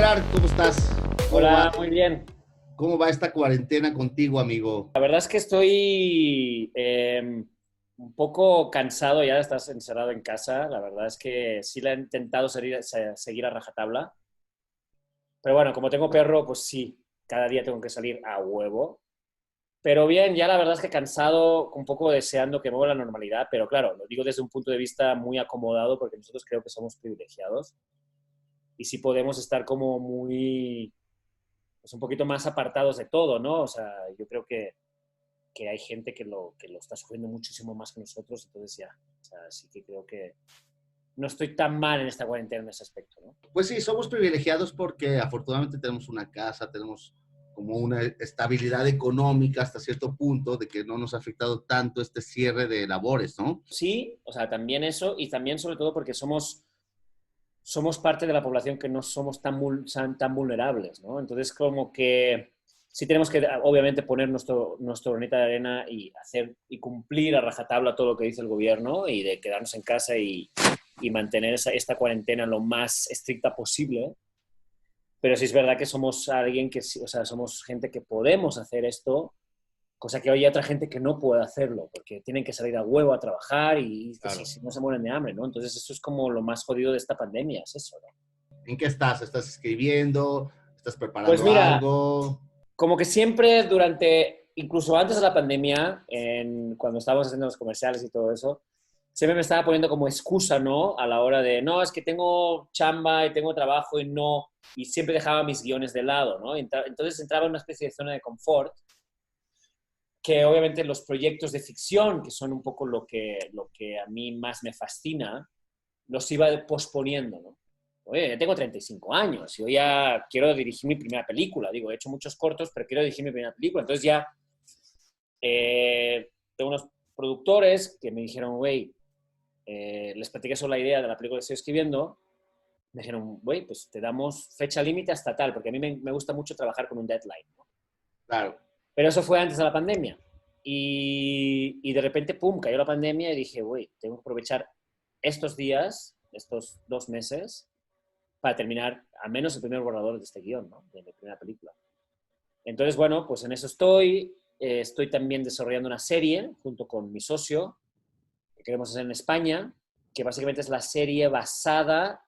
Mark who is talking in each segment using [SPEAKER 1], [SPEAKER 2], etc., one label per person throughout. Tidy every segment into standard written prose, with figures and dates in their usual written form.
[SPEAKER 1] Gerard, ¿cómo estás? ¿Cómo va,
[SPEAKER 2] Hola, muy bien.
[SPEAKER 1] cómo va esta cuarentena contigo, amigo?
[SPEAKER 2] La verdad es que estoy un poco cansado ya de estar encerrado en casa. La verdad es que sí le he intentado seguir a rajatabla. Pero bueno, como tengo perro, pues sí, cada día tengo que salir a huevo. Pero bien, ya la verdad es que cansado, un poco deseando que vuelva la normalidad. Pero claro, lo digo desde un punto de vista muy acomodado porque nosotros creo que somos privilegiados. Y sí podemos estar como muy, pues un poquito más apartados de todo, ¿no? O sea, yo creo que hay gente que lo está sufriendo muchísimo más que nosotros, entonces ya, o sea, sí que creo que no estoy tan mal en esta cuarentena en ese aspecto, ¿no?
[SPEAKER 1] Pues sí, somos privilegiados porque afortunadamente tenemos una casa, tenemos como una estabilidad económica hasta cierto punto de que no nos ha afectado tanto este cierre de labores, ¿no?
[SPEAKER 2] Sí, o sea, también eso y también sobre todo porque somos parte de la población que no somos tan vulnerables, ¿no? Entonces como que sí tenemos que obviamente poner nuestro granito de arena y hacer y cumplir a rajatabla todo lo que dice el gobierno y de quedarnos en casa y mantener esta cuarentena lo más estricta posible. Pero sí es verdad que somos alguien que, o sea, somos gente que podemos hacer esto, cosa que hoy hay otra gente que no puede hacerlo, porque tienen que salir a huevo a trabajar y que
[SPEAKER 1] Claro.
[SPEAKER 2] si no se mueren de hambre, ¿no? Entonces eso es como lo más jodido de esta pandemia, es eso, ¿no?
[SPEAKER 1] ¿En qué estás? ¿Estás escribiendo? ¿Estás
[SPEAKER 2] Pues
[SPEAKER 1] preparando
[SPEAKER 2] mira,
[SPEAKER 1] algo?
[SPEAKER 2] como que siempre incluso antes de la pandemia, cuando estábamos haciendo los comerciales y todo eso, siempre me estaba poniendo como excusa, ¿no? A la hora de, no, es que tengo chamba y tengo trabajo y no, y siempre dejaba mis guiones de lado, ¿no? Entonces entraba en una especie de zona de confort que obviamente los proyectos de ficción, que son un poco lo que a mí más me fascina, los iba posponiendo, ¿no? Oye, ya tengo 35 años, yo ya quiero dirigir mi primera película, digo, he hecho muchos cortos, pero quiero dirigir mi primera película, entonces ya tengo unos productores que me dijeron, güey, les platiqué sobre la idea de la película que estoy escribiendo, me dijeron, güey, pues te damos fecha límite hasta tal, porque a mí me gusta mucho trabajar con un deadline, ¿no?
[SPEAKER 1] Claro.
[SPEAKER 2] Pero eso fue antes de la pandemia. Y de repente, pum, cayó la pandemia y dije, güey, tengo que aprovechar estos días, estos 2 meses, para terminar al menos el primer borrador de este guión, ¿no? De mi primera película. Entonces, bueno, pues en eso estoy. Estoy también desarrollando una serie junto con mi socio que queremos hacer en España, que básicamente es la serie basada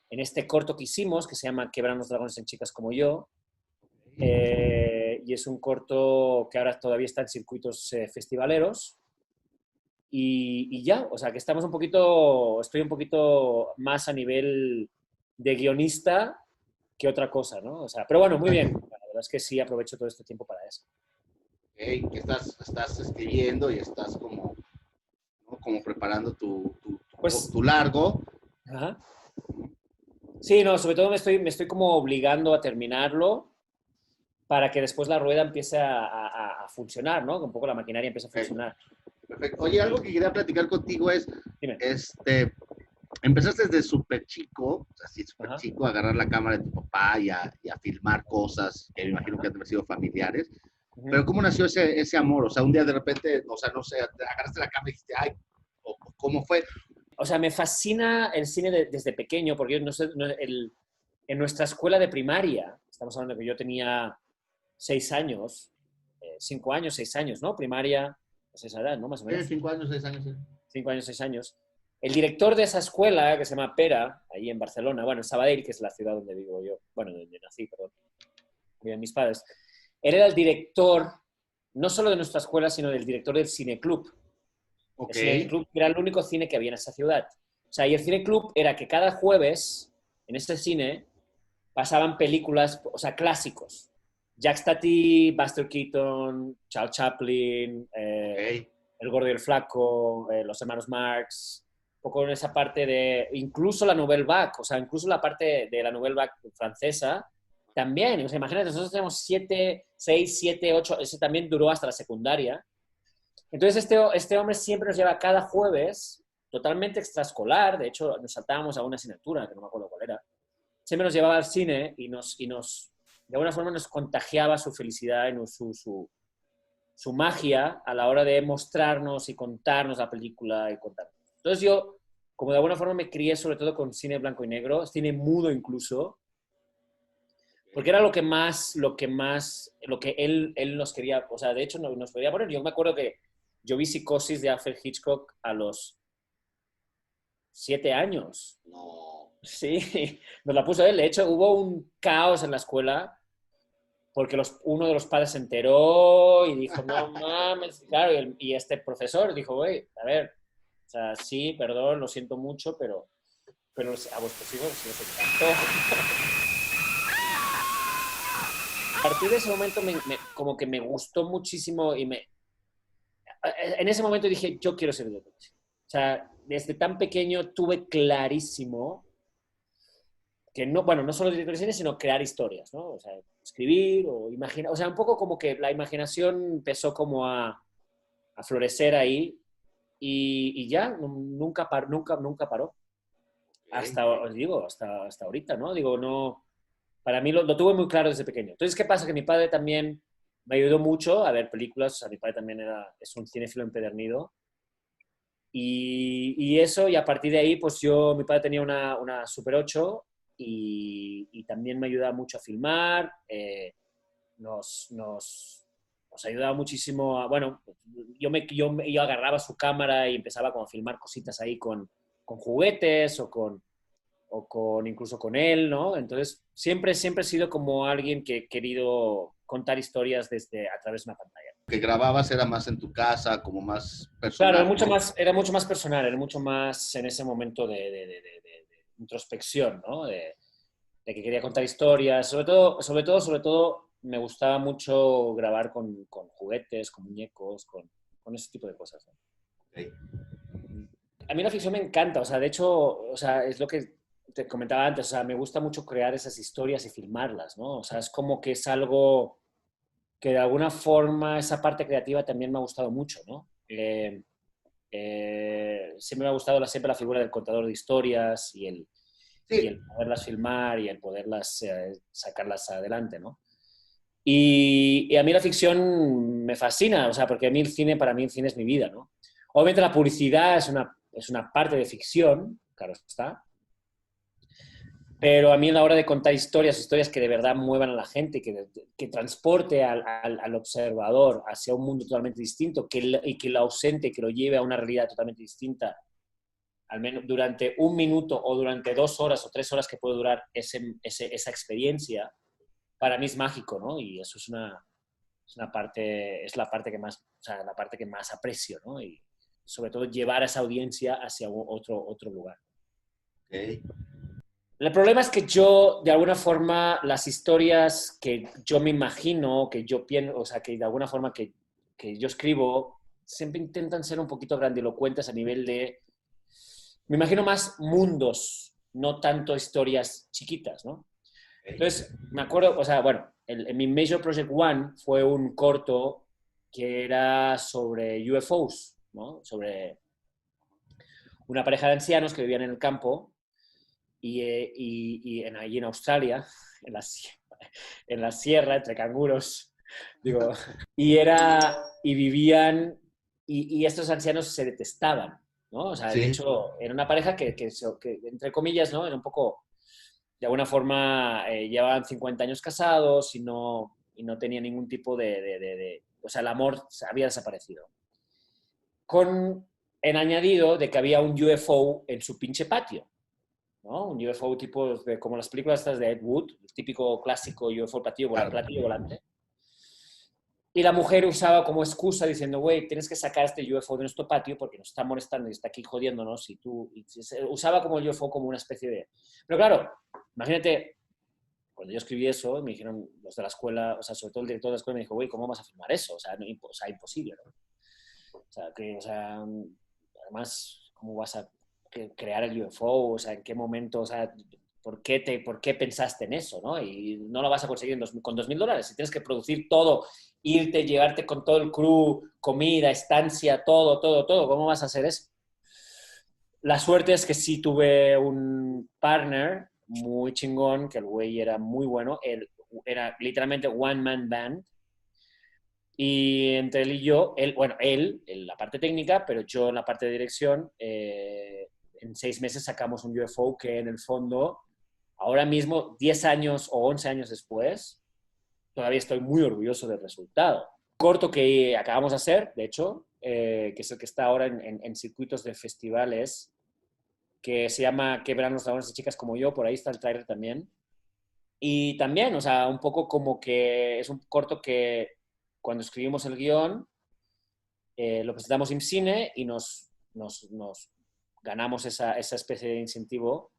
[SPEAKER 2] en este corto que hicimos, que se llama Quebran los dragones en chicas como yo, y es un corto que ahora todavía está en circuitos festivaleros. Y ya, o sea, que estoy un poquito más a nivel de guionista que otra cosa, ¿no? O sea, pero bueno, muy bien. La verdad es que sí aprovecho todo este tiempo para eso.
[SPEAKER 1] Okay, que estás escribiendo y estás como, ¿no? Como preparando
[SPEAKER 2] Pues,
[SPEAKER 1] tu largo.
[SPEAKER 2] ajá. Sí, no, sobre todo me estoy como obligando a terminarlo para que después la rueda empiece a funcionar, ¿no? Que un poco la maquinaria empiece a
[SPEAKER 1] Okay,
[SPEAKER 2] funcionar.
[SPEAKER 1] perfecto. Oye, algo que quería platicar contigo es,
[SPEAKER 2] Dime.
[SPEAKER 1] este, empezaste desde súper chico, así súper
[SPEAKER 2] Ajá,
[SPEAKER 1] chico, a agarrar la cámara de tu papá y a filmar cosas que me imagino que
[SPEAKER 2] ajá.
[SPEAKER 1] han de haber sido familiares. Pero
[SPEAKER 2] Ujú.
[SPEAKER 1] ¿cómo nació ese amor? O sea, un día de repente, o sea, no sé, te agarraste la cámara y dijiste, ay, o ¿cómo fue?
[SPEAKER 2] O sea, me fascina el cine desde pequeño, porque yo no sé, en nuestra escuela de primaria, estamos hablando de que yo tenía 6 años, 5 años, 6 años, ¿no? Primaria, pues esa edad, ¿no? Más o menos.
[SPEAKER 1] 5 años, 6 años. Sí.
[SPEAKER 2] 5 años, 6 años. El director de esa escuela, que se llama Pera, ahí en Barcelona, bueno, en Sabadell, que es la ciudad donde vivo yo, bueno, donde nací, perdón, viven mis padres, él era el director, no solo de nuestra escuela, sino del director del cineclub. El
[SPEAKER 1] Ok.
[SPEAKER 2] cineclub era el único cine que había en esa ciudad. O sea, y el cineclub era que cada jueves, en ese cine, pasaban películas, o sea, clásicos. Jack Stati, Buster Keaton, Charles Chaplin,
[SPEAKER 1] Ok.
[SPEAKER 2] El Gordo y el Flaco, los hermanos Marx, un poco en esa parte de, incluso la Nouvelle Vague, o sea, incluso la parte de la Nouvelle Vague francesa, también, o sea, imagínate, nosotros tenemos 7, 6, 7, 8, ese también duró hasta la secundaria. Entonces este hombre siempre nos lleva cada jueves, totalmente extraescolar, de hecho nos saltábamos a una asignatura, que no me acuerdo cuál era, siempre nos llevaba al cine y de alguna forma nos contagiaba su felicidad y su magia a la hora de mostrarnos y contarnos la película y contarnos. Entonces yo, como de alguna forma me crié sobre todo con cine blanco y negro, cine mudo incluso, Porque era lo que él nos quería, o sea, de hecho nos quería poner. Yo me acuerdo que yo vi Psicosis de Alfred Hitchcock a los 7 años.
[SPEAKER 1] No.
[SPEAKER 2] Sí, nos la puso él. De hecho, hubo un caos en la escuela porque uno de los padres se enteró y dijo, no mames, claro, y este profesor dijo, güey, a ver, o sea, sí, perdón, lo siento mucho, pero a vuestros hijos sí les encantó. A partir de ese momento como que me gustó muchísimo en ese momento dije, yo quiero ser director. O sea, desde tan pequeño tuve clarísimo que no, bueno, no solo director de cine, sino crear historias, ¿no? O sea, escribir o imaginar, o sea, un poco como que la imaginación empezó como a florecer ahí y ya, nunca paró.
[SPEAKER 1] Ok.
[SPEAKER 2] Hasta, os digo, hasta ahorita, ¿no? Digo, no, para mí lo tuve muy claro desde pequeño. Entonces, ¿qué pasa? Que mi padre también me ayudó mucho a ver películas, o sea, mi padre también es un cinéfilo empedernido. Y eso, y a partir de ahí, pues mi padre tenía una Super 8 y también me ayudaba mucho a filmar, nos, nos, nos ayudaba muchísimo bueno, yo agarraba su cámara y empezaba como a filmar cositas ahí con juguetes o incluso con él, ¿no? Entonces, siempre he sido como alguien que he querido contar historias a través de una pantalla.
[SPEAKER 1] Que grababas era más en tu casa, como más
[SPEAKER 2] Claro,
[SPEAKER 1] personal, ¿no?
[SPEAKER 2] era mucho más personal, era mucho más en ese momento de introspección, ¿no? De que quería contar historias. Sobre todo, me gustaba mucho grabar con juguetes, con muñecos, con ese tipo de cosas, ¿no?
[SPEAKER 1] Ok.
[SPEAKER 2] A mí la ficción me encanta, o sea, de hecho, o sea, es lo que te comentaba antes, o sea, me gusta mucho crear esas historias y filmarlas, ¿no? O sea, es como que es algo que de alguna forma esa parte creativa también me ha gustado mucho, ¿no? Siempre me ha gustado siempre la figura del contador de historias y
[SPEAKER 1] Sí,
[SPEAKER 2] el poderlas filmar y el poderlas sacarlas adelante, ¿no? Y a mí la ficción me fascina, o sea, porque para mí el cine es mi vida, ¿no? Obviamente la publicidad es una parte de ficción, claro está, pero a mí a la hora de contar historias que de verdad muevan a la gente, que transporte al observador hacia un mundo totalmente distinto, y que lo ausente, que lo lleve a una realidad totalmente distinta, al menos durante un minuto o durante 2 horas o 3 horas que puede durar esa experiencia, para mí es mágico, ¿no? Y eso es la parte que más, o sea, la parte que más aprecio, ¿no? Y sobre todo llevar a esa audiencia hacia otro lugar.
[SPEAKER 1] ok.
[SPEAKER 2] El problema es que yo, de alguna forma, las historias que yo me imagino, que yo pienso, o sea, que de alguna forma que yo escribo, siempre intentan ser un poquito grandilocuentes a nivel de... Me imagino más mundos, no tanto historias chiquitas, ¿no?
[SPEAKER 1] Ok.
[SPEAKER 2] Entonces, me acuerdo, o sea, bueno, mi Major Project One fue un corto que era sobre UFOs, ¿no? Sobre una pareja de ancianos que vivían en el campo allí en Australia, en la, en la sierra, entre canguros, digo, y vivían, y estos ancianos se detestaban, ¿no? O sea, de
[SPEAKER 1] Sí,
[SPEAKER 2] hecho, era una pareja que entre comillas, ¿no? Era un poco, de alguna forma, llevaban 50 años casados y no tenían ningún tipo o sea, el amor había desaparecido. Con el añadido de que había un UFO en su pinche patio, ¿no? Un UFO tipo como las películas estas de Ed Wood, el típico clásico UFO
[SPEAKER 1] claro.
[SPEAKER 2] platillo volante. Y la mujer usaba como excusa diciendo, güey, tienes que sacar este UFO de nuestro patio porque nos está molestando y está aquí jodiéndonos. Usaba como el UFO como una especie de... Pero claro, imagínate, cuando yo escribí eso, me dijeron los de la escuela, o sea, sobre todo el director de la escuela me dijo, güey, ¿cómo vas a filmar eso? O sea, imposible, ¿no? O sea, además, ¿cómo vas a crear el UFO? O sea, ¿en qué momento? O sea, ¿por qué pensaste en eso? ¿No? Y no lo vas a conseguir con $2,000. Si tienes que producir todo, irte, llevarte con todo el crew, comida, estancia, todo, ¿cómo vas a hacer eso? La suerte es que sí tuve un partner muy chingón, que el güey era muy bueno. Él era literalmente one man band. Y entre él y yo, bueno, él en la parte técnica, pero yo en la parte de dirección, en 6 meses sacamos un UFO que en el fondo ahora mismo, 10 años o 11 años después, todavía estoy muy orgulloso del resultado. Corto que acabamos de hacer, de hecho, que es el que está ahora en circuitos de festivales, que se llama ¿Qué verán los dragones y chicas como yo? Por ahí está el trailer también. Y también, o sea, un poco como que es un corto que cuando escribimos el guión, lo presentamos en cine y nos ganamos esa especie de incentivo.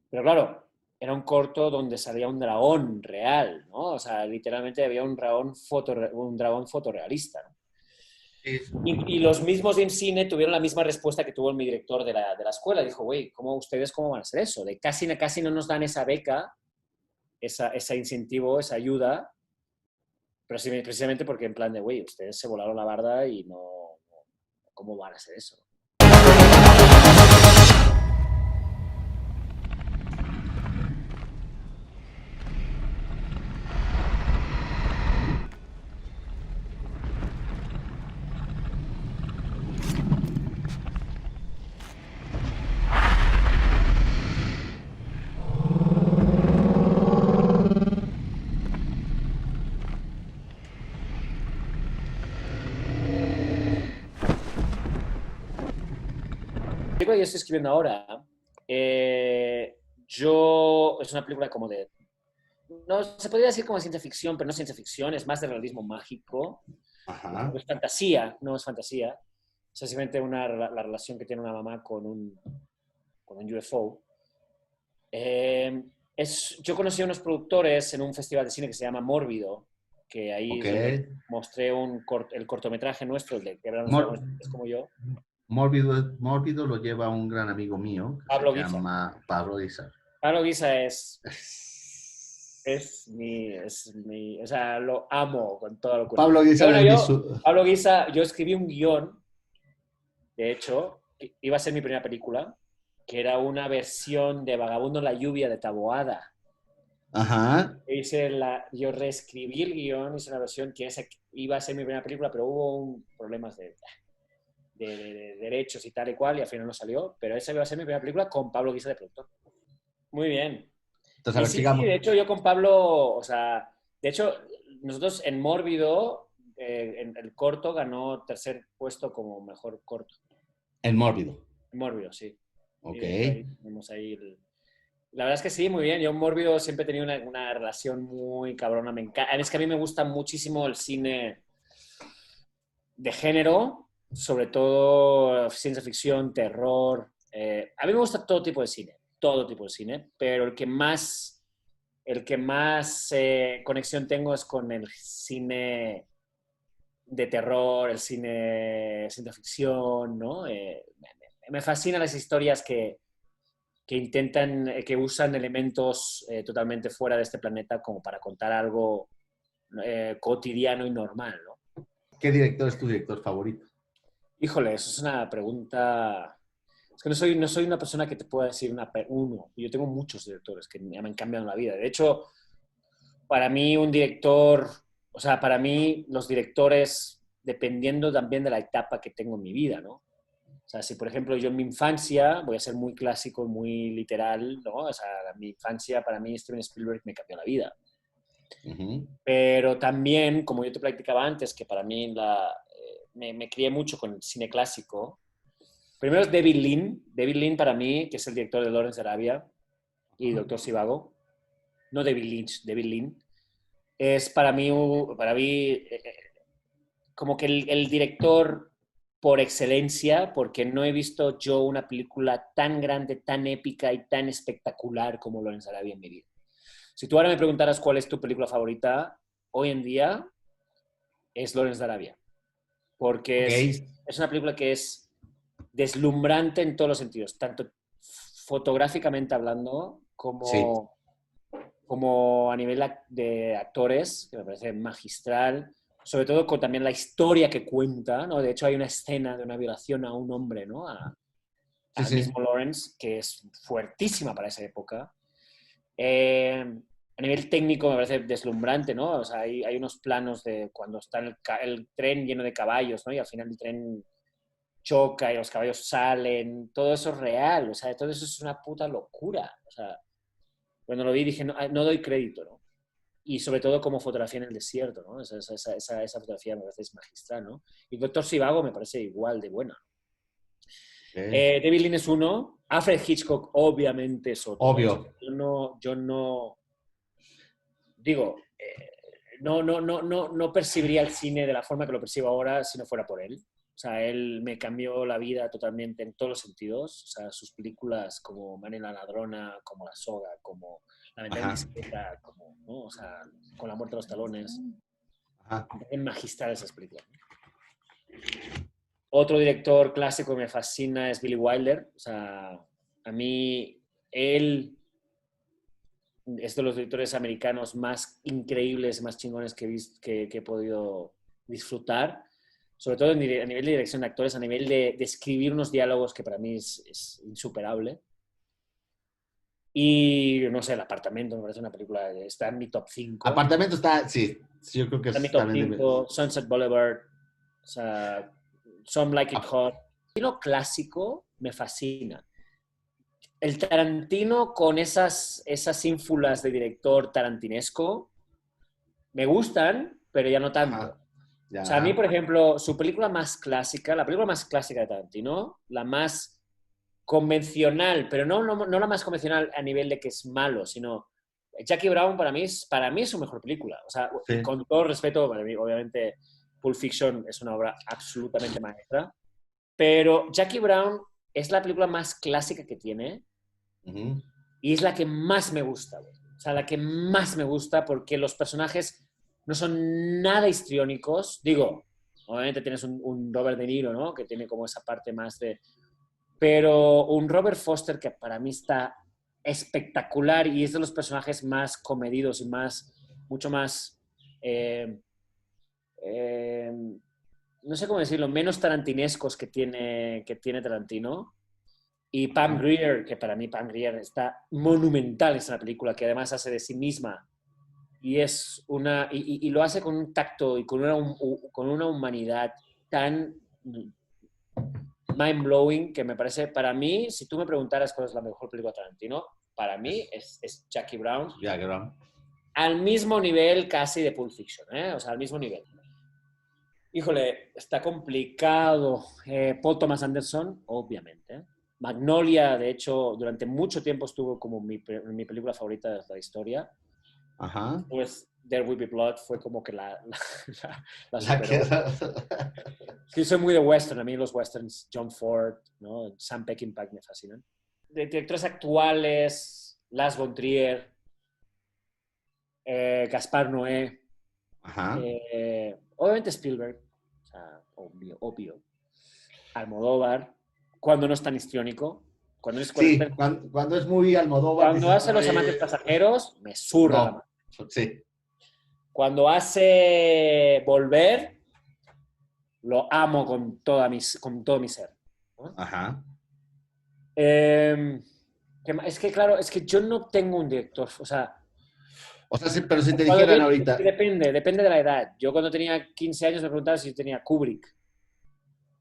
[SPEAKER 2] Pero claro, era un corto donde salía un dragón real, ¿no? O sea, literalmente había un dragón fotorrealista, ¿no?
[SPEAKER 1] Sí.
[SPEAKER 2] Y los mismos de cine tuvieron la misma respuesta que tuvo mi director de la escuela. Dijo, güey, ¿ustedes cómo van a hacer eso? De casi no nos dan esa beca, ese incentivo, esa ayuda, pero sí, precisamente porque en plan de, güey, ustedes se volaron la barda y ¿cómo van a hacer eso? La película que yo estoy escribiendo ahora, es una película como de, no se podría decir como ciencia ficción, pero no ciencia ficción, es más de realismo mágico.
[SPEAKER 1] Ajá.
[SPEAKER 2] Es fantasía, no es fantasía. Es simplemente la relación que tiene una mamá con un UFO. Eh, yo conocí a unos productores en un festival de cine que se llama Mórbido, que ahí
[SPEAKER 1] Ok.
[SPEAKER 2] es donde mostré el cortometraje nuestro, el de que eran los
[SPEAKER 1] Mor-
[SPEAKER 2] dragones como yo,
[SPEAKER 1] Mórbido lo lleva un gran amigo mío que se
[SPEAKER 2] Pablo Guisa.
[SPEAKER 1] llama Pablo Izar.
[SPEAKER 2] Pablo Guisa o sea, lo amo con toda locura.
[SPEAKER 1] Pablo Guizar
[SPEAKER 2] Pero bueno,
[SPEAKER 1] es mi su...
[SPEAKER 2] Pablo Guisa, yo escribí un guión, de hecho, que iba a ser mi primera película, que era una versión de Vagabundo en la lluvia de Taboada.
[SPEAKER 1] Ajá.
[SPEAKER 2] Yo reescribí el guión, hice una versión que iba a ser mi primera película, pero hubo problemas de derechos y tal y cual, y al final no salió, pero esa iba a ser mi primera película con Pablo Guisa de productor. Muy bien.
[SPEAKER 1] Entonces, a
[SPEAKER 2] Y
[SPEAKER 1] ver,
[SPEAKER 2] sí, sí,
[SPEAKER 1] sigamos.
[SPEAKER 2] de hecho yo con Pablo, o sea, de hecho nosotros en Mórbido, en el corto, ganó tercer puesto como mejor corto.
[SPEAKER 1] El Mórbido.
[SPEAKER 2] En Mórbido, sí. Y
[SPEAKER 1] Ok.
[SPEAKER 2] de hecho ahí tenemos ahí la verdad es que sí, muy bien. Yo en Mórbido siempre he tenido una relación muy cabrona. Es que a mí me gusta muchísimo el cine de género, sobre todo ciencia ficción, terror. A mí me gusta todo tipo de cine, pero el que más conexión tengo es con el cine de terror, el cine de ciencia ficción, ¿no? Me fascinan las historias que usan elementos totalmente fuera de este planeta como para contar algo cotidiano y normal, ¿no?
[SPEAKER 1] ¿Qué director es tu director favorito?
[SPEAKER 2] Híjole, eso es una pregunta. Es que no soy una persona que te pueda decir uno. Yo tengo muchos directores que me han cambiado la vida. De hecho, para mí un director, o sea, para mí los directores, dependiendo también de la etapa que tengo en mi vida, ¿no? O sea, si por ejemplo yo en mi infancia, voy a ser muy clásico, muy literal, ¿no? O sea, en mi infancia para mí Steven Spielberg me cambió la vida.
[SPEAKER 1] Ujú.
[SPEAKER 2] Pero también, como yo te platicaba antes, que para mí me crié mucho con el cine clásico. Primero es David Lean. David Lean para mí, que es el director de Lawrence de Arabia y Doctor Zhivago. No David Lynch, David Lean. Es para mí como que el director por excelencia, porque no he visto yo una película tan grande, tan épica y tan espectacular como Lawrence de Arabia en mi vida. Si tú ahora me preguntaras cuál es tu película favorita, hoy en día es Lawrence de Arabia, porque
[SPEAKER 1] Ok.
[SPEAKER 2] es una película que es deslumbrante en todos los sentidos, tanto fotográficamente hablando
[SPEAKER 1] Sí.
[SPEAKER 2] como a nivel de actores, que me parece magistral, sobre todo con también la historia que cuenta, ¿no? De hecho, hay una escena de una violación a un hombre, ¿no?
[SPEAKER 1] Sí,
[SPEAKER 2] Al
[SPEAKER 1] sí.
[SPEAKER 2] mismo Lawrence, que es fuertísima para esa época. A nivel técnico me parece deslumbrante, ¿no? O sea, hay unos planos de cuando está el tren lleno de caballos, ¿no? Y al final el tren choca y los caballos salen, todo eso es real, o sea, todo eso es una puta locura, o sea, Cuando lo vi dije, no, no doy crédito, ¿no? Y sobre todo como fotografía en el desierto, ¿no? Esa fotografía me parece magistral, ¿no? Y Doctor Zhivago me parece igual de buena. David Lean es uno. Alfred Hitchcock obviamente es otro.
[SPEAKER 1] Obvio.
[SPEAKER 2] Yo no digo, no percibiría el cine de la forma que lo percibo ahora si no fuera por él. O sea, él me cambió la vida totalmente en todos los sentidos. O sea, sus películas como Manuel la ladrona, como La soga, como La ventana indiscreta, como, ¿no? O sea, Con la muerte de los talones. Es magistral esas películas. Otro director clásico que me fascina es Billy Wilder. O sea, a mí, él es de los directores americanos más increíbles, más chingones que he podido disfrutar. Sobre todo a nivel de dirección de actores, a nivel de escribir unos diálogos que para mí es insuperable. Y, no sé, El apartamento me parece una película que está en mi top 5.
[SPEAKER 1] Apartamento está, sí, yo creo que
[SPEAKER 2] está en mi top 5. Sunset Boulevard, o sea, Some Like It Hot. El estilo clásico me fascina. El Tarantino con esas ínfulas de director tarantinesco me gustan, pero ya no tanto. Ya. O sea, a mí, por ejemplo, su película más clásica, la película más clásica de Tarantino, la más convencional, pero no la más convencional a nivel de que es malo, sino Jackie Brown para mí es su mejor película. O sea, sí. Con todo respeto, para mí, obviamente, Pulp Fiction es una obra absolutamente maestra, pero Jackie Brown es la película más clásica que tiene y es la que más me gusta, güey. O sea, la que más me gusta porque los personajes no son nada histriónicos. Digo, obviamente tienes un Robert De Niro, ¿no? Que tiene como esa parte más de... Pero un Robert Foster que para mí está espectacular y es de los personajes más comedidos y mucho más... no sé cómo decirlo, menos tarantinescos que tiene Tarantino. Y Pam Grier, que para mí Pam Grier está monumental en esa película, que además hace de sí misma. Y es y lo hace con un tacto y con una humanidad tan mind-blowing que me parece, para mí, si tú me preguntaras cuál es la mejor película de Tarantino, para mí es Jackie Brown.
[SPEAKER 1] Jackie Brown.
[SPEAKER 2] Al mismo nivel casi de Pulp Fiction, ¿eh? O sea, al mismo nivel. Híjole, está complicado. Paul Thomas Anderson, obviamente. Magnolia, de hecho, durante mucho tiempo estuvo como mi película favorita de la historia.
[SPEAKER 1] Ajá.
[SPEAKER 2] Pues There Will Be Blood fue como que la superó. Sí, soy muy de western. A mí los westerns, John Ford, ¿no? Sam Peckinpah me fascinan. De directores actuales, Lars von Trier, Gaspar Noé.
[SPEAKER 1] Ajá.
[SPEAKER 2] Obviamente Spielberg, o sea, obvio. Almodóvar, cuando no es tan histriónico. Cuando
[SPEAKER 1] es muy Almodóvar.
[SPEAKER 2] Cuando hace Los amantes pasajeros, me zurra la mano.
[SPEAKER 1] Sí.
[SPEAKER 2] Cuando hace Volver, lo amo con todo mi ser. ¿No?
[SPEAKER 1] Ajá.
[SPEAKER 2] Es que, claro, es que yo no tengo un director, o sea,
[SPEAKER 1] sí, pero si te dijeran ahorita...
[SPEAKER 2] Depende de la edad. Yo cuando tenía 15 años me preguntaba si tenía Kubrick.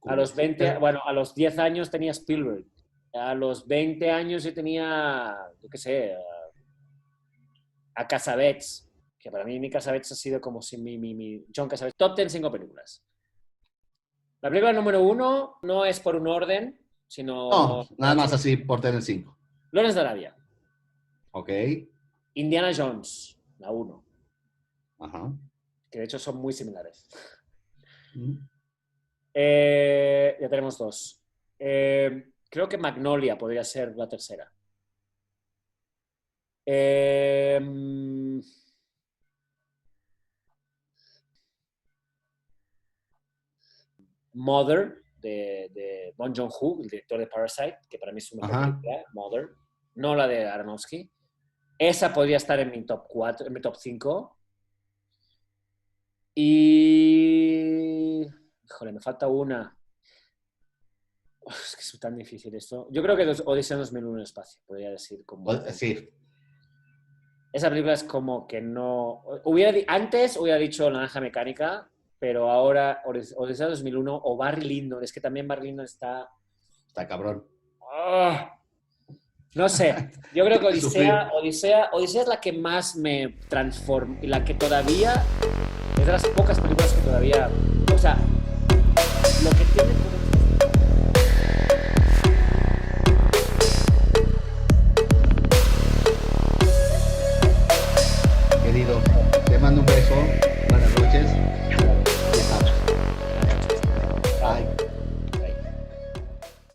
[SPEAKER 2] A los 20, bueno, a los 10 años tenía Spielberg. A los 20 años yo tenía, yo qué sé, a Cassavetes, que para mí mi Cassavetes ha sido como si mi John Cassavetes. Top 10 5 películas. La película número 1 no es por un orden, sino...
[SPEAKER 1] No, nada más así por tener 5.
[SPEAKER 2] Lawrence de Arabia.
[SPEAKER 1] Ok.
[SPEAKER 2] Indiana Jones, la 1.
[SPEAKER 1] Ajá.
[SPEAKER 2] Que de hecho son muy similares.
[SPEAKER 1] Mm.
[SPEAKER 2] Ya tenemos 2. Creo que Magnolia podría ser la tercera. Mother, de Bong Joon-ho, el director de Parasite, que para mí es su mejor película, Mother. No la de Aronofsky. Esa podría estar en mi top 4, en mi top 5. Y... Híjole, me falta una. Es que es tan difícil esto. Yo creo que Odisea 2001 en el espacio, podría decir.
[SPEAKER 1] Sí.
[SPEAKER 2] Esa película es como que no... Antes hubiera dicho Naranja Mecánica, pero ahora Odisea 2001 o Barry Lyndon. Es que también Barry Lyndon está...
[SPEAKER 1] Está cabrón.
[SPEAKER 2] ¡Oh! No sé, yo creo que
[SPEAKER 1] Sufrir.
[SPEAKER 2] Odisea es la que más me transforma y la que todavía es de las pocas películas que todavía, o sea, lo que tiene
[SPEAKER 1] Querido, te mando un beso.